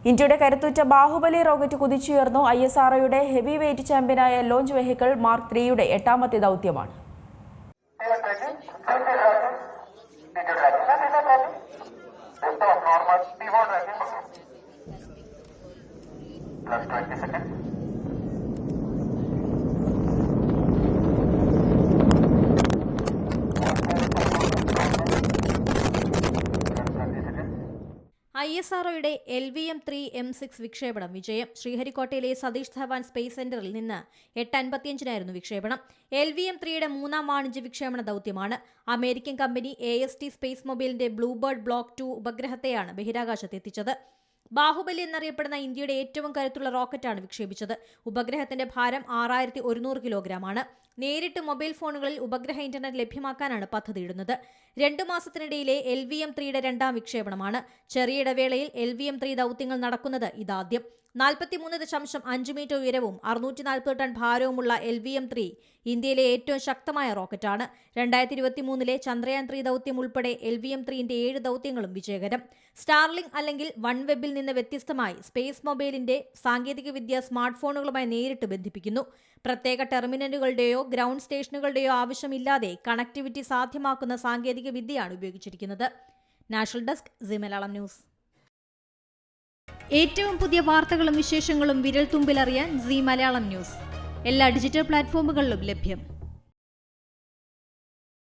ഇന്ത്യയുടെ കരുത്തുറ്റ Baahubali rocket കുതിച്ചുയർന്നു. ISROയുടെ heavy weight ചാമ്പ്യനായ ലോഞ്ച് വെഹിക്കിൾ മാർക്ക് 3യുടെ 8ാമത്തെ ദൗത്യമാണ്. ISROയുടെ LVM-3 M6 വിക്ഷേപണം വിജയം. ശ്രീഹരിക്കോട്ടയിലെ സതീഷ് ധവാൻ സ്പേസ് സെന്ററിൽ നിന്ന് 8:55 വിക്ഷേപണം. LVM-3യുടെ 3ാം വാണിജ്യ വിക്ഷേപണ ദൗത്യമാണ്. അമേരിക്കൻ കമ്പനി AST സ്പേസ് മൊബൈലിന്റെ ബ്ലൂബേർഡ് ബ്ലോക്ക് 2 ഉപഗ്രഹത്തെയാണ് ബഹിരാകാശത്തെത്തിച്ചത്. ബാഹുബലി എന്നറിയപ്പെടുന്ന ഇന്ത്യയുടെ ഏറ്റവും കരുത്തുള്ള റോക്കറ്റാണ് വിക്ഷേപിച്ചത്. ഉപഗ്രഹത്തിന്റെ ഭാരം 6100 കിലോഗ്രാമാണ്. നേരിട്ട് മൊബൈൽ ഫോണുകളിൽ ഉപഗ്രഹ ഇന്റർനെറ്റ് ലഭ്യമാക്കാനാണ് പദ്ധതിയിടുന്നത്. 2 മാസത്തിനിടയിലെ LVM-3യുടെ 2ാം വിക്ഷേപണമാണ്. ചെറിയ ഇടവേളയിൽ LVM-3 ദൗത്യങ്ങൾ നടക്കുന്നത് ഇതാദ്യം. 43.5 മീറ്റർ ഉയരവും 640 ടൺ ഭാരവുമുള്ള LVM-3 ഇന്ത്യയിലെ ഏറ്റവും ശക്തമായ റോക്കറ്റാണ്. 2023 ചന്ദ്രയാൻ 3 ദൗത്യം ഉൾപ്പെടെ LVM-3ന്റെ 7 ദൗത്യങ്ങളും വിജയകരം. സ്റ്റാർലിങ്ക് അല്ലെങ്കിൽ വൺ വെബിൽ നിന്ന് വ്യത്യസ്തമായി സ്പേസ് മൊബൈലിന്റെ സാങ്കേതികവിദ്യ സ്മാർട്ട് ഫോണുകളുമായി നേരിട്ട് ബന്ധിപ്പിക്കുന്നു. പ്രത്യേക ടെർമിനലുകളുടെയോ ഗ്രൗണ്ട് സ്റ്റേഷനുകളുടെയോ ആവശ്യമില്ലാതെ കണക്ടിവിറ്റി സാധ്യമാക്കുന്ന സാങ്കേതിക വിദ്യയാണ് ഉപയോഗിച്ചിരിക്കുന്നത്. National desk Zee Malayalam news. ഏറ്റവും പുതിയ വാർത്തകളും വിശേഷങ്ങളും വിരൽ തുമ്പിലറിയാൻ സീ മലയാളം ന്യൂസ് എല്ലാ ഡിജിറ്റൽ പ്ലാറ്റ്ഫോമുകളിലും ലഭ്യം.